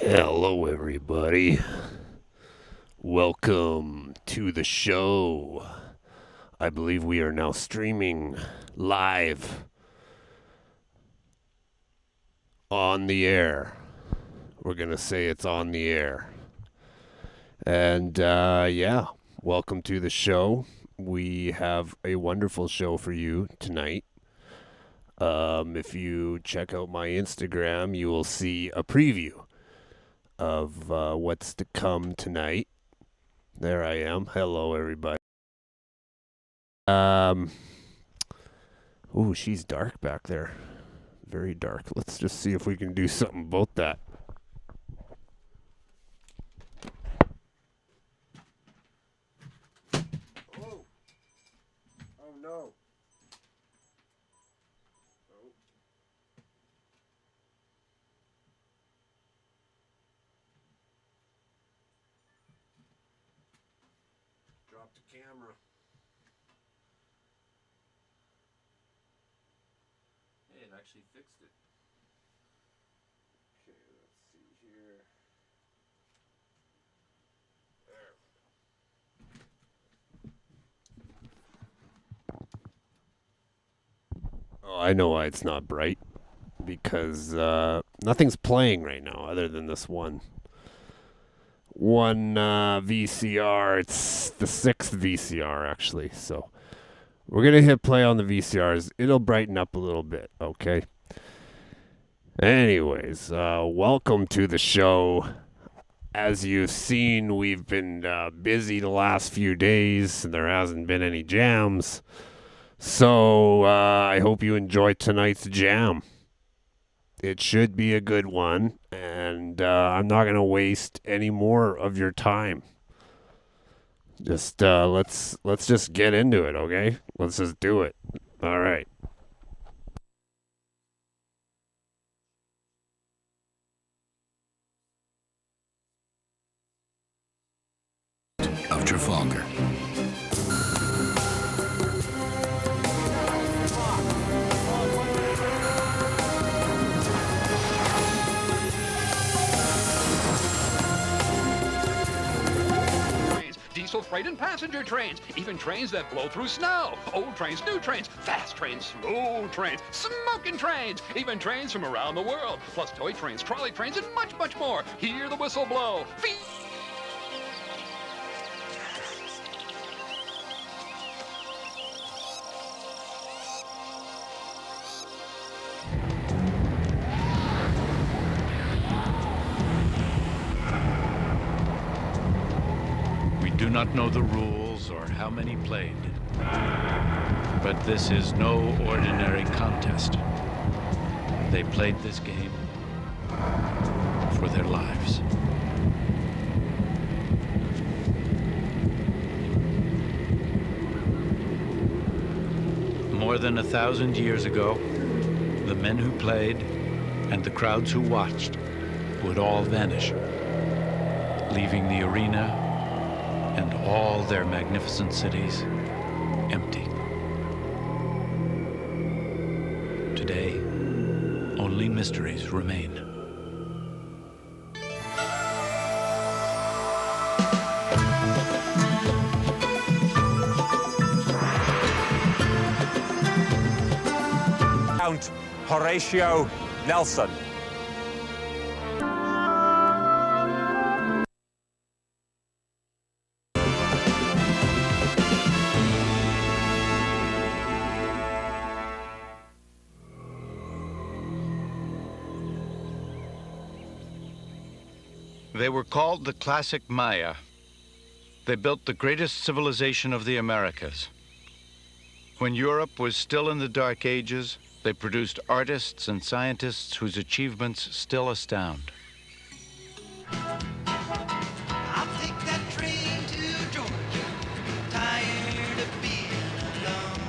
Hello, everybody. Welcome to the show. I believe we are now streaming live on the air. We're going to say it's on the air. And yeah, welcome to the show. We have a wonderful show for you tonight. If you check out my Instagram, you will see a preview of what's to come tonight. There I am. Hello, everybody. Ooh, she's dark back there. Very dark. Let's just see if we can do something about that. Oh. Oh no. Oh. Drop the camera. Hey, it actually fixed it. Okay, let's see here. There. Oh, I know why it's not bright. Because nothing's playing right now other than this one VCR. It's the sixth VCR, actually. So we're going to hit play on the VCRs. It'll brighten up a little bit, okay? Anyways, welcome to the show. As you've seen, we've been busy the last few days, and there hasn't been any jams. So I hope you enjoy tonight's jam. It should be a good one, and I'm not going to waste any more of your time. Just let's just get into it, okay? Let's just do it. All right. Of Trafalgar. Diesel freight and passenger trains, even trains that blow through snow, old trains, new trains, fast trains, slow trains, smoking trains, even trains from around the world, plus toy trains, trolley trains, and much, much more. Hear the whistle blow. We do not know the rules or how many played, but this is no ordinary contest. They played this game for their lives. More than 1,000 years ago, the men who played and the crowds who watched would all vanish, leaving the arena and all their magnificent cities empty. Today, only mysteries remain. Count Horatio Nelson. They were called the Classic Maya. They built the greatest civilization of the Americas. When Europe was still in the Dark Ages, they produced artists and scientists whose achievements still astound. I'll take that train to Georgia, tired of being alone.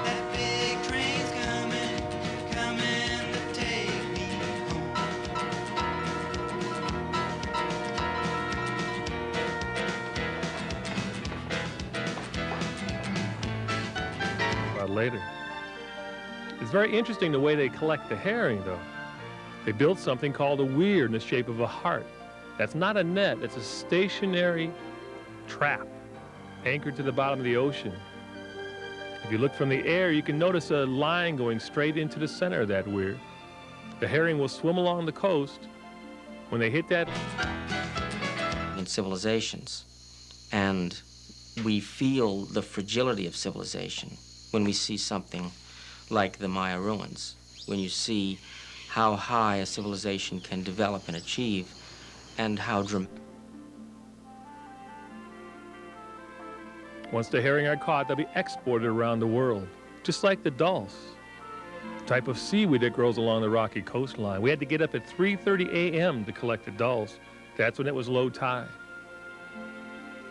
That big train's coming to take me Later. It's very interesting the way they collect the herring, though. They built something called a weir in the shape of a heart. That's not a net, it's a stationary trap anchored to the bottom of the ocean. If you look from the air, you can notice a line going straight into the center of that weir. The herring will swim along the coast. When they hit that... in civilizations, and we feel the fragility of civilization when we see something like the Maya ruins, when you see how high a civilization can develop and achieve, and how Once the herring are caught, they'll be exported around the world, just like the dulse, type of seaweed that grows along the rocky coastline. We had to get up at 3:30 a.m. to collect the dulse. That's when it was low tide.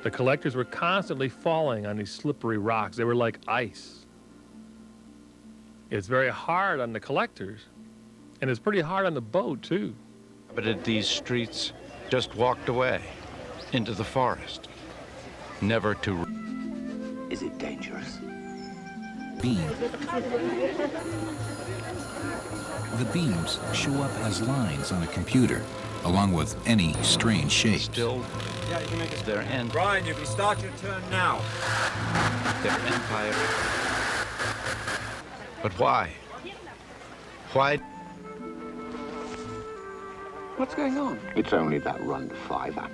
The collectors were constantly falling on these slippery rocks. They were like ice. It's very hard on the collectors, and it's pretty hard on the boat, too. But at these streets, just walked away into the forest, never to... Is it dangerous? Beam. The beams show up as lines on a computer, along with any strange shapes. Still, Yeah, you can make it. their end, Brian, you can start your turn now. their empire. But why? Why? What's going on? It's only that run to fiver.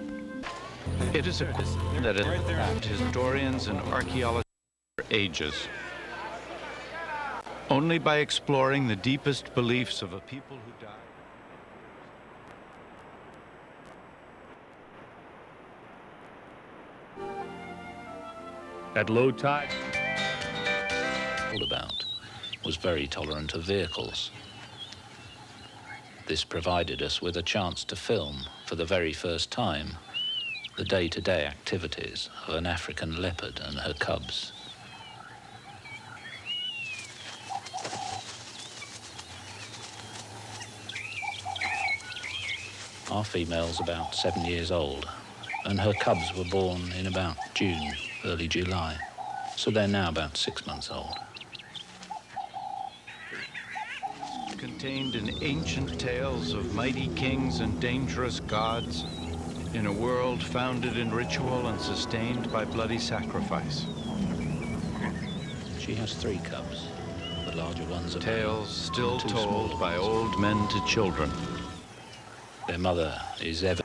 It is a question that historians and archaeologists for ages. Only by exploring the deepest beliefs of a people who died. At low tide, About was very tolerant of vehicles. This provided us with a chance to film, for the very first time, the day-to-day activities of an African leopard and her cubs. Our female's about 7 years old, and her cubs were born in about June, early July, so they're now about 6 months old. Contained in ancient tales of mighty kings and dangerous gods, in a world founded in ritual and sustained by bloody sacrifice. She has 3 cubs. The larger ones are Tales still two told smaller by ones. old men to children. Their mother is ever...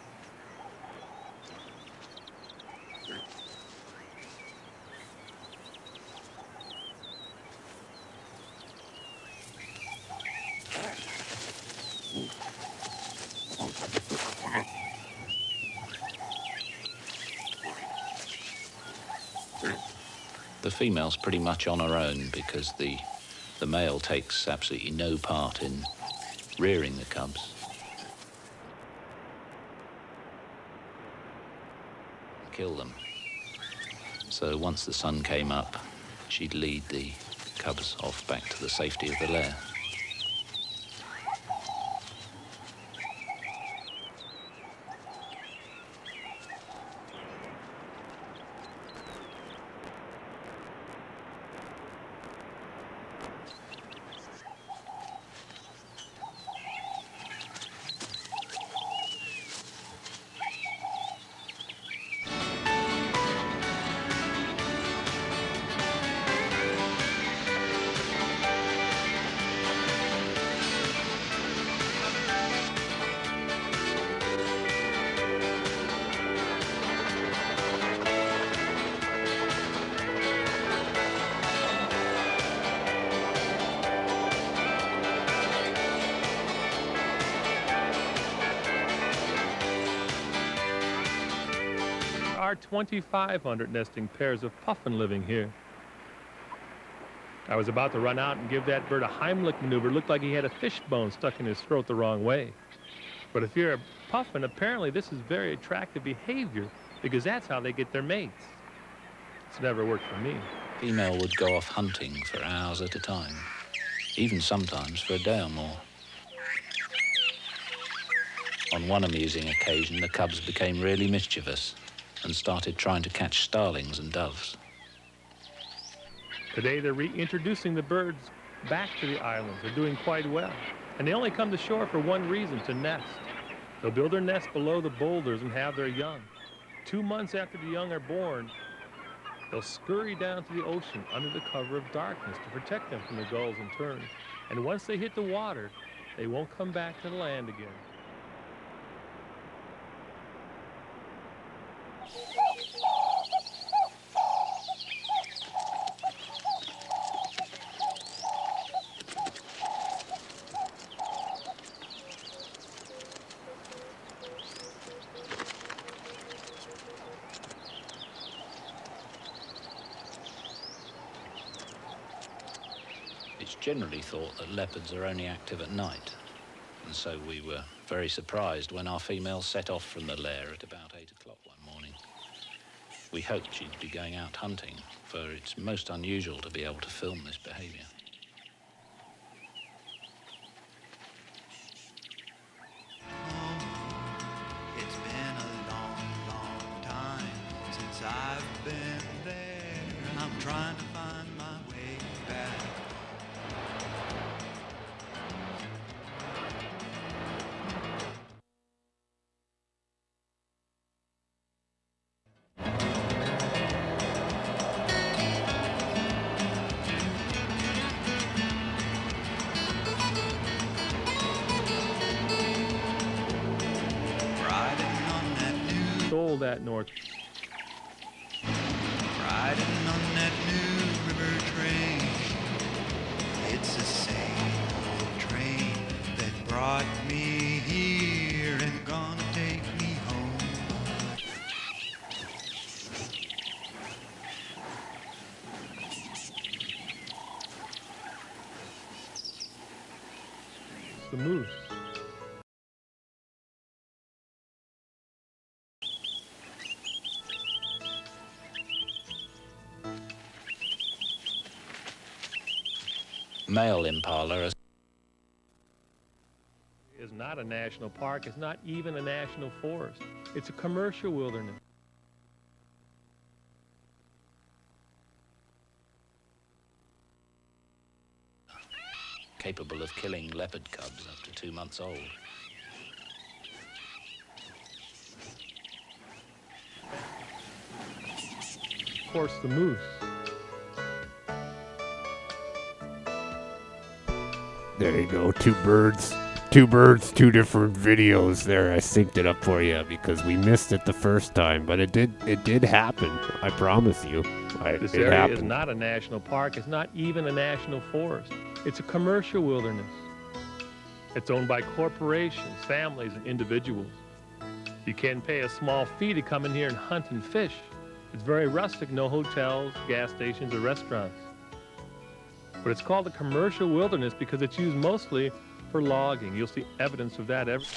The female's pretty much on her own because the male takes absolutely no part in rearing the cubs. Kill them. So once the sun came up, she'd lead the cubs off back to the safety of the lair. There are 2,500 nesting pairs of puffin living here. I was about to run out and give that bird a Heimlich maneuver. It looked like he had a fish bone stuck in his throat the wrong way. But if you're a puffin, apparently this is very attractive behavior because that's how they get their mates. It's never worked for me. Female would go off hunting for hours at a time, even sometimes for a day or more. On one amusing occasion, the cubs became really mischievous and started trying to catch starlings and doves. Today they're reintroducing the birds back to the islands. They're doing quite well. And they only come to shore for one reason, to nest. They'll build their nest below the boulders and have their young. 2 months after the young are born, they'll scurry down to the ocean under the cover of darkness to protect them from the gulls and terns. And once they hit the water, they won't come back to the land again. It's generally thought that leopards are only active at night, and so we were very surprised when our female set off from the lair at about 8 o'clock one morning. We hoped she'd be going out hunting, for it's most unusual to be able to film this behavior. It's been a long, long time since I've been there, and I'm trying to find my way back. Stole that north. Riding on that new river train. It's the same old train that brought me here and gonna take me home. It's the moose. Male impala are Is not a national park. It's not even a national forest. It's a commercial wilderness. capable of killing leopard cubs up to 2 months old. Of course, the moose. There you go, two birds, two different videos there. I synced it up for you because we missed it the first time, but it did happen. I promise you. This it area happened. is not a national park. It's not even a national forest. It's a commercial wilderness. It's owned by corporations, families, and individuals. You can pay a small fee to come in here and hunt and fish. It's very rustic, no hotels, gas stations, or restaurants. But it's called a commercial wilderness because it's used mostly for logging. You'll see evidence of that every...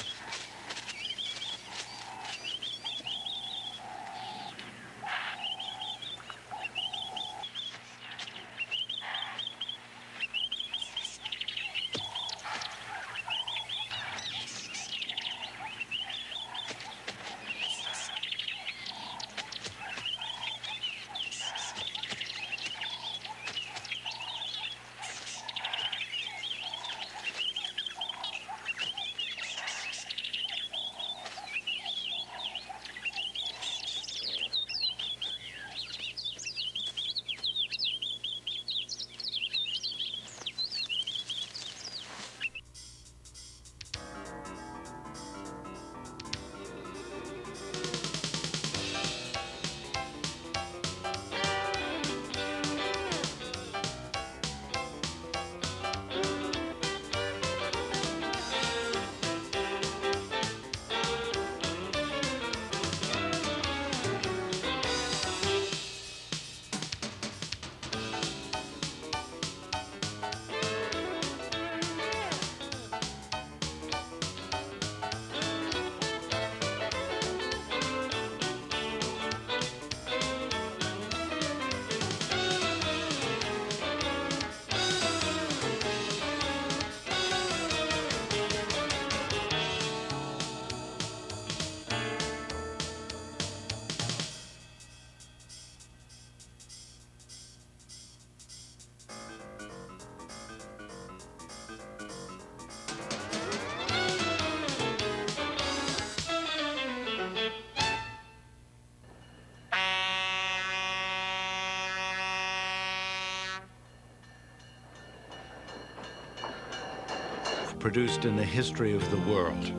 produced in the history of the world.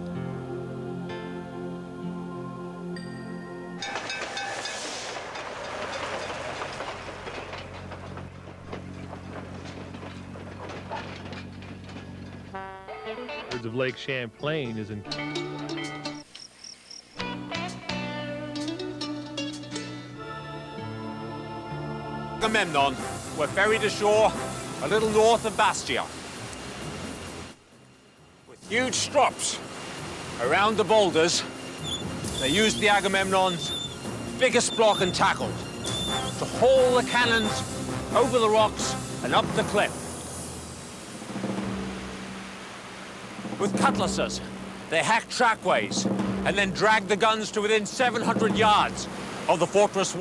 Of Lake Champlain is in. Agamemnon were ferried ashore a little north of Bastia. With huge strops around the boulders, they used the Agamemnon's biggest block and tackle to haul the cannons over the rocks and up the cliff. With cutlasses, they hacked trackways and then dragged the guns to within 700 yards of the fortress.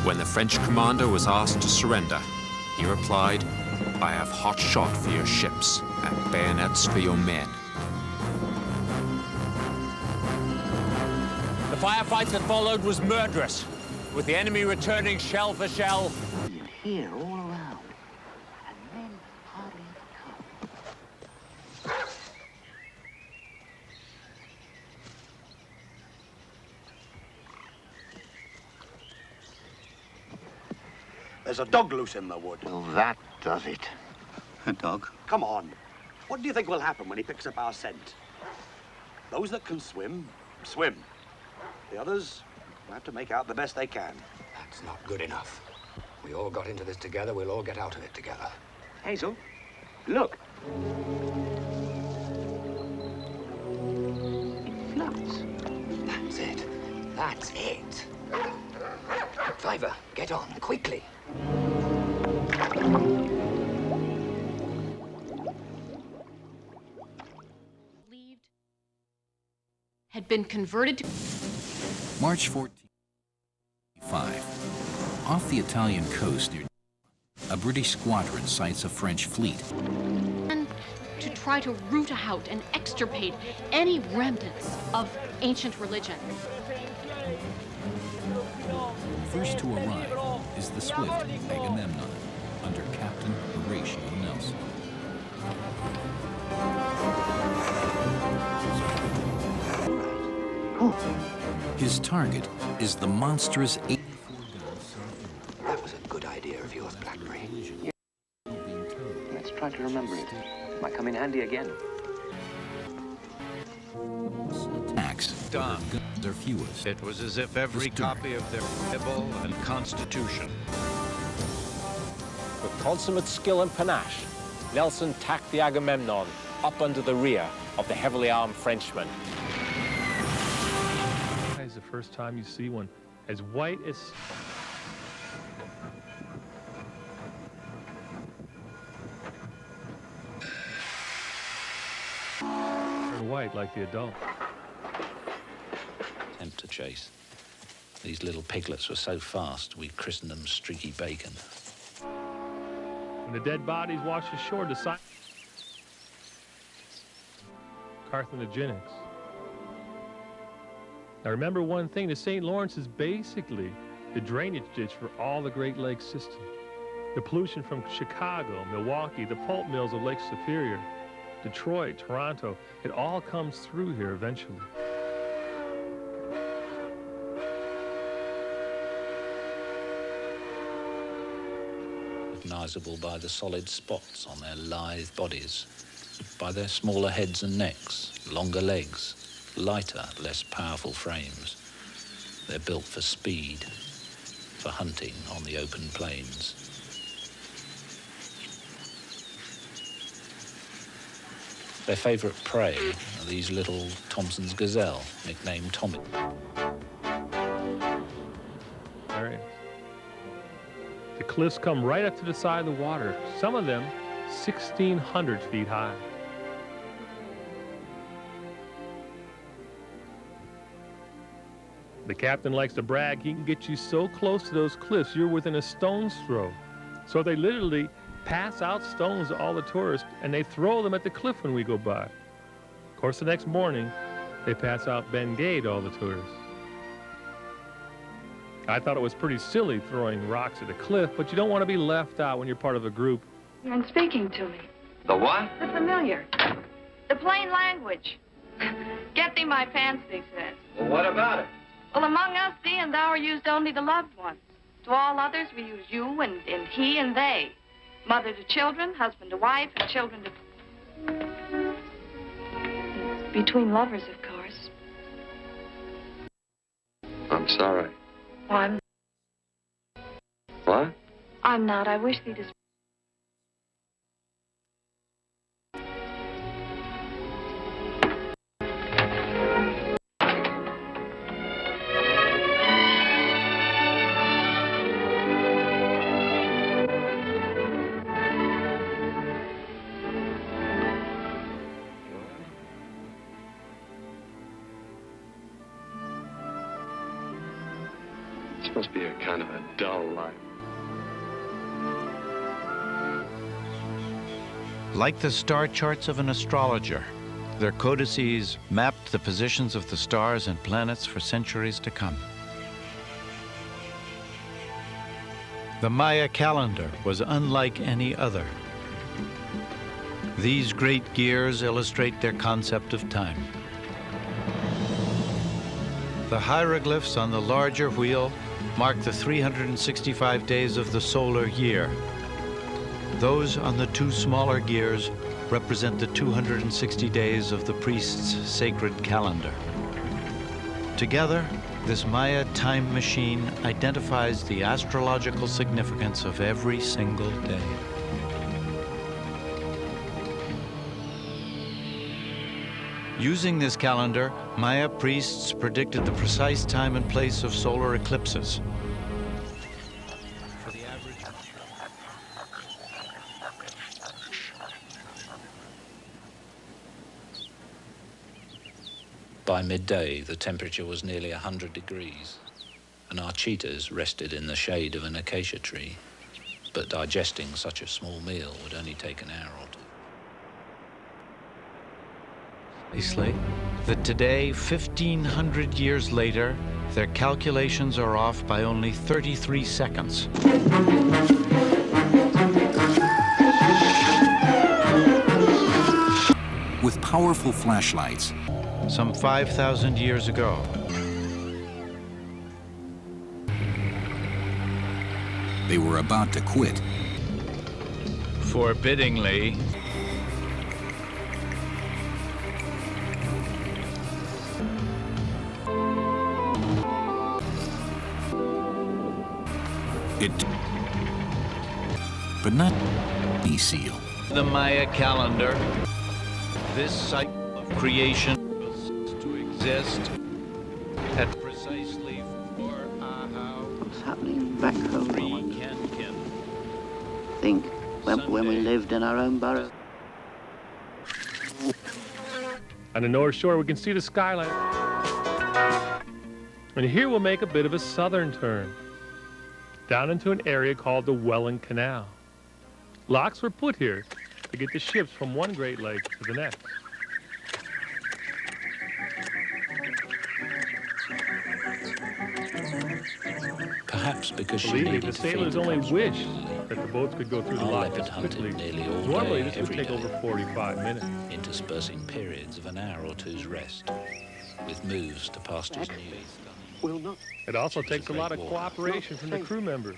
When the French commander was asked to surrender, he replied, "I have hot shot for your ships and bayonets for your men." The firefight that followed was murderous, with the enemy returning shell for shell. Here, all around. And then hardly ever come. There's a dog loose in the wood. Well, that does it. A dog? Come on. What do you think will happen when he picks up our scent? Those that can swim, swim. The others will have to make out the best they can. That's not good enough. We all got into this together. We'll all get out of it together. Hazel, look. It floats. That's it. That's it. Driver, get on, quickly. Believed had been converted to March 14, 1945. Off the Italian coast near a British squadron sights a French fleet. and to try to root out and extirpate any remnants of ancient religion. First to arrive is the swift Agamemnon under Captain Horatio Nelson. His target is the monstrous 84-gun. That was a good idea of yours, Blackberry. Let's try to remember it. Might come in handy again. Attacks Done. are fewest. It was as if every copy of their Bible and Constitution. With consummate skill and panache, Nelson tacked the Agamemnon up under the rear of the heavily armed Frenchman. It's the first time you see one as white as. White like the adult. Attempt to chase. These little piglets were so fast, we christened them Streaky Bacon. When the dead bodies washed ashore, the side. Carcinogenics. Now remember one thing, the St. Lawrence is basically the drainage ditch for all the Great Lakes system. The pollution from Chicago, Milwaukee, the pulp mills of Lake Superior, Detroit, Toronto, it all comes through here eventually. Recognizable by the solid spots on their lithe bodies, by their smaller heads and necks, longer legs, lighter, less powerful frames. They're built for speed, for hunting on the open plains. Their favorite prey are these little Thompson's gazelle, nicknamed Tommy. There it is. The cliffs come right up to the side of the water, some of them 1,600 feet high. The captain likes to brag he can get you so close to those cliffs you're within a stone's throw. So they literally pass out stones to all the tourists and they throw them at the cliff when we go by. Of course, the next morning, they pass out Bengay to all the tourists. I thought it was pretty silly throwing rocks at a cliff, but you don't want to be left out when you're part of a group And speaking to me. The what? The familiar. The plain language. Get thee my pants, they said. Well, what about it? Well, among us, thee and thou are used only to loved ones. To all others, we use you and he and they. Mother to children, husband to wife, and children to... It's between lovers, of course. I'm sorry. Oh, I'm... What? I'm not. I wish thee to... This must be a kind of a dull life. Like the star charts of an astrologer, their codices mapped the positions of the stars and planets for centuries to come. The Maya calendar was unlike any other. These great gears illustrate their concept of time. The hieroglyphs on the larger wheel mark the 365 days of the solar year. Those on the two smaller gears represent the 260 days of the priest's sacred calendar. Together, this Maya time machine identifies the astrological significance of every single day. Using this calendar, Maya priests predicted the precise time and place of solar eclipses. For the average... By midday, the temperature was nearly 100 degrees, and our cheetahs rested in the shade of an acacia tree. But digesting such a small meal would only take an hour or two. That today, 1,500 years later, their calculations are off by only 33 seconds. With powerful flashlights, some 5,000 years ago, they were about to quit. Forbiddingly, but not the seal. The Maya calendar, this cycle of creation was to exist at precisely 4 What's happening back home? Think when we lived in our own borough. On the North Shore, we can see the skyline. And here we'll make a bit of a southern turn, down into an area called the Welland Canal. Locks were put here to get the ships from one Great Lake to the next. Perhaps because she Believe me, needed the to feed sailors the only crops wished regularly. that the boats could go through the Our lock leopard as hunted quickly. nearly all Normally, day, this would every take day, over 45 minutes. interspersing periods of an hour or two's rest, with moves to pastures new. It also takes a lot of cooperation from the crew members.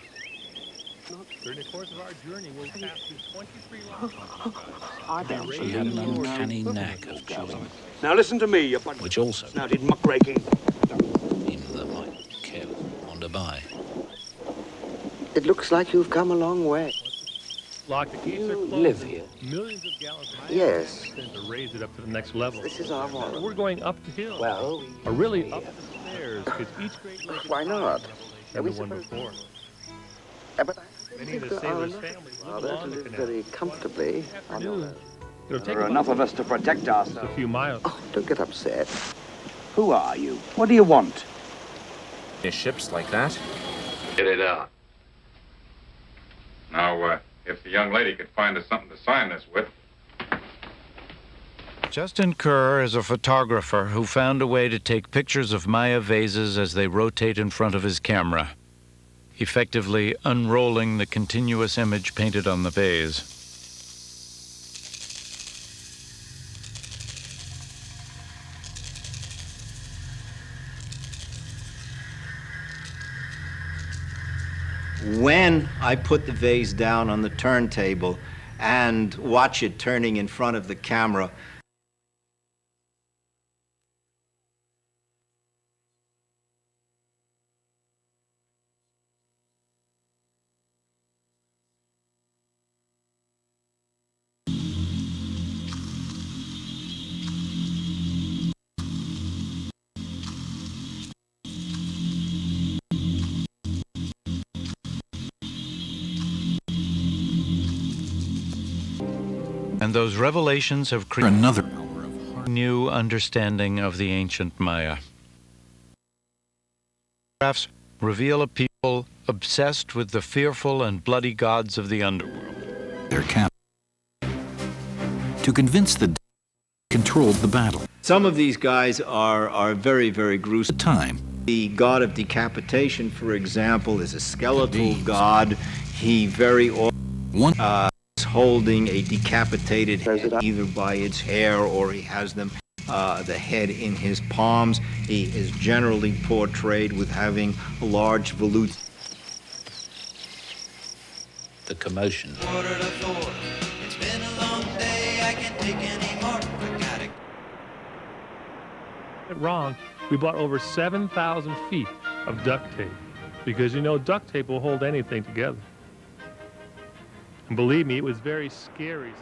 During the course of our journey, we'll pass through 23 locks. She had an uncanny knack of choosing, Now listen to me, you which also snouted muckraking. even that might carelessly wander by. It looks like you've come a long way. Lock the gates are closed. live here? Millions of gallons of Yes. to raise it up to the next level. This is our water. We're going up the hill. Well, or really up the stairs, because each Great Lake why not? than the one before. But Many of the sailors' families live rather to along the live canal. very comfortably on your own. It'll take There are enough of us to protect ourselves. a few miles. Oh, don't get upset. Who are you? What do you want? Ships like that? Get it out. Now, if the young lady could find us something to sign this with. Justin Kerr is a photographer who found a way to take pictures of Maya vases as they rotate in front of his camera, effectively unrolling the continuous image painted on the vase. When I put the vase down on the turntable and watch it turning in front of the camera, And those revelations have created another new understanding of the ancient Maya. Photographs reveal a people obsessed with the fearful and bloody gods of the underworld. Their cap to convince the controlled the battle. some of these guys are very, very gruesome. The god of decapitation, for example, is a skeletal god. He very often is holding a decapitated head either by its hair or he has them the head in his palms. He is generally portrayed with having large volutes. The commotion. It's been a long day, I can't take any more. I gotta Wrong. We bought over 7,000 feet of duct tape because, you know, duct tape will hold anything together. And believe me, it was very scary.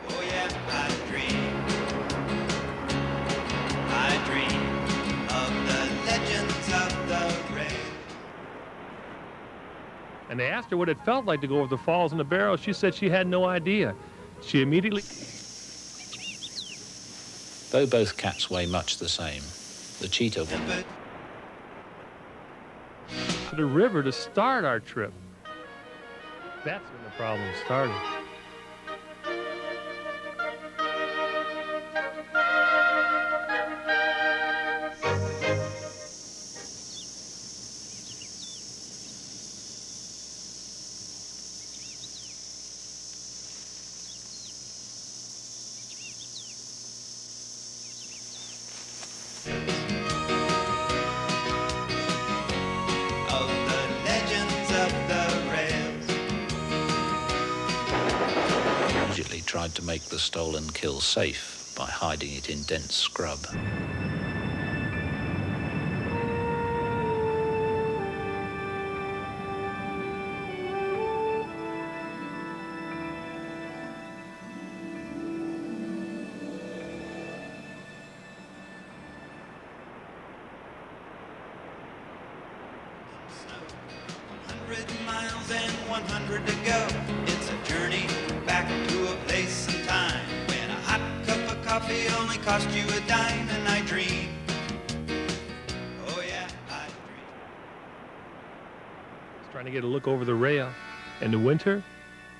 Oh yeah, I dream of the legends of the rain. And they asked her what it felt like to go over the falls in the barrel. She said she had no idea. She immediately... Though both cats weigh much the same, the cheetah will... to the river to start our trip. That's when the problem started. Of the legends of the rails. Immediately tried to make the stolen kill safe by hiding it in dense scrub. Miles and 100 to go. It's a journey back to a place and time when a hot cup of coffee only cost you a dime, and I dream. Oh yeah, I dream. Just trying to get a look over the rail. In the winter,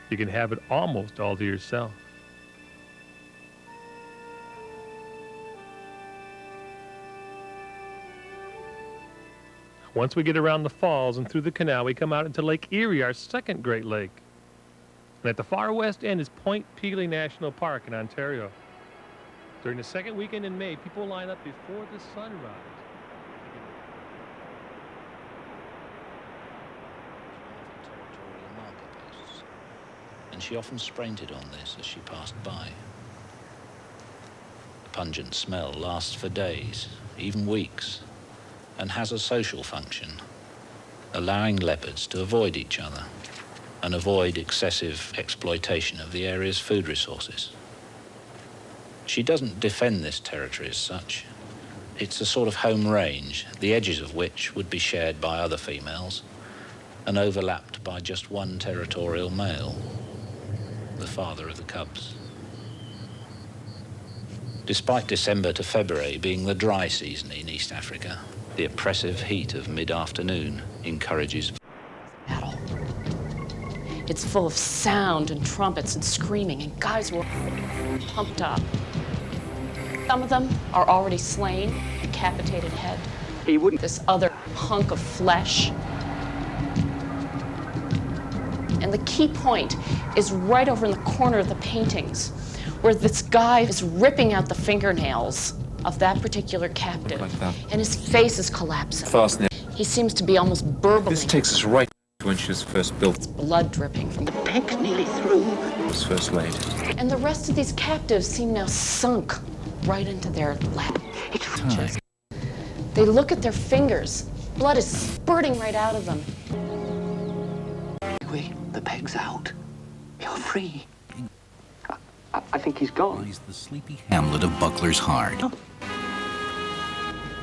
you can have it almost all to yourself. Once we get around the falls and through the canal, we come out into Lake Erie, our second Great Lake. And at the far west end is Point Pelee National Park in Ontario. During the second weekend in May, people line up before the sunrise. And she often sprinted on this as she passed by. The pungent smell lasts for days, even weeks, and has a social function, allowing leopards to avoid each other and avoid excessive exploitation of the area's food resources. She doesn't defend this territory as such. It's a sort of home range, the edges of which would be shared by other females and overlapped by just one territorial male, the father of the cubs. Despite December to February being the dry season in East Africa, the oppressive heat of mid-afternoon encourages battle. It's full of sound and trumpets and screaming, and guys were pumped up. Some of them are already slain, decapitated head. He wouldn't. This other hunk of flesh. And the key point is right over in the corner of the paintings, where this guy is ripping out the fingernails of that particular captive, and his face is collapsing. He seems to be almost burbling. This takes us right to when she was first built. Blood dripping from the Peg's nearly through. Was first laid. And the rest of these captives seem now sunk right into their lap. Time. They look at their fingers. Blood is spurting right out of them. Wait, the peg's out. You're free. I think he's gone. Lies the sleepy hamlet of Buckler's Hard.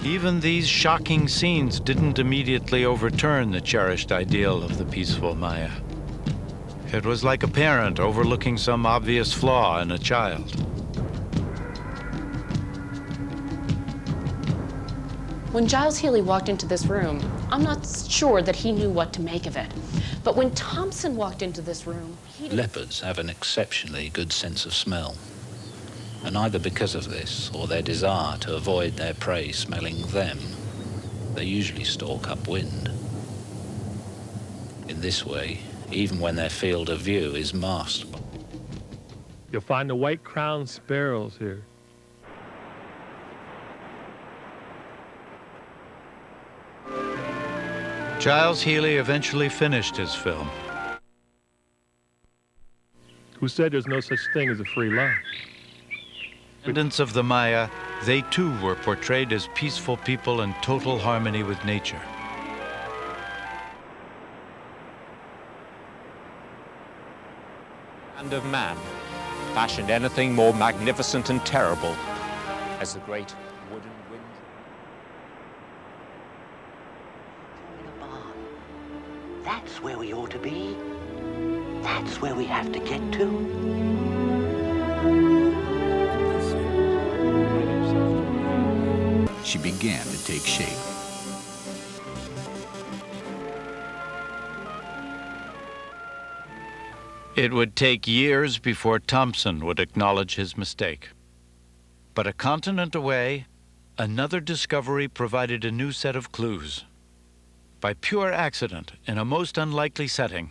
Even these shocking scenes didn't immediately overturn the cherished ideal of the peaceful Maya. It was like a parent overlooking some obvious flaw in a child. When Giles Healy walked into this room, I'm not sure that he knew what to make of it. But when Thompson walked into this room, he... Leopards have an exceptionally good sense of smell. And either because of this or their desire to avoid their prey smelling them, they usually stalk upwind. In this way, even when their field of view is masked. You'll find the white-crowned sparrows here. Giles Healy eventually finished his film. Who said there's no such thing as a free lunch? Descendants of the Maya, they too were portrayed as peaceful people in total harmony with nature. Hand of man fashioned anything more magnificent and terrible as the great wooden wind. That's where we ought to be. That's where we have to get to. She began to take shape. It would take years before Thompson would acknowledge his mistake. But a continent away, another discovery provided a new set of clues. By pure accident, in a most unlikely setting,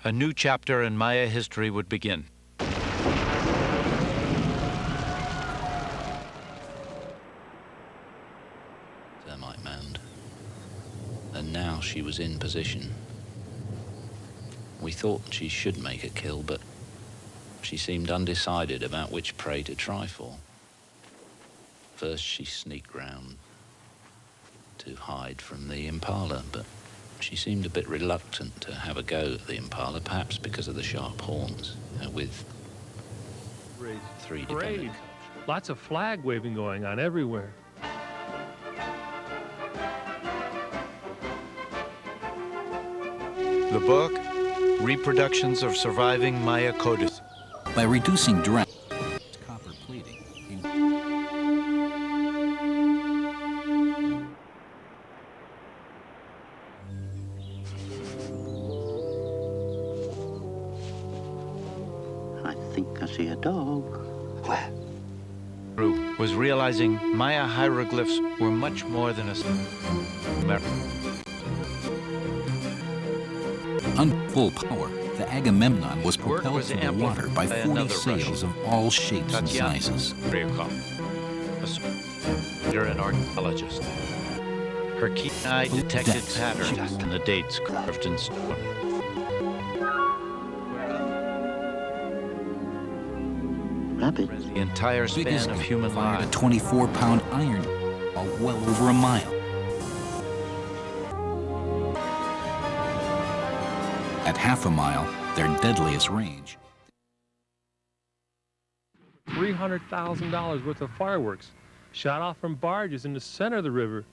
a new chapter in Maya history would begin. Termite mound. And now she was in position. We thought she should make a kill, but she seemed undecided about which prey to try for. First she sneaked round to hide from the impala, but she seemed a bit reluctant to have a go at the impala, perhaps because of the sharp horns, with three dependent. Lots of flag waving going on everywhere. The book, Reproductions of Surviving Maya Codices. By reducing drag, copper plating. I think I see a dog. Where? Was realizing Maya hieroglyphs were much more than a On full power, the Agamemnon was propelled through the water by 40 sails of all shapes and sizes. You're an archaeologist. Her keen eye detected patterns in the dates carved in stone. Rabbit. The entire span of human fired life. a 24-pound iron ball well over a mile. At half a mile, their deadliest range. $300,000 worth of fireworks shot off from barges in the center of the river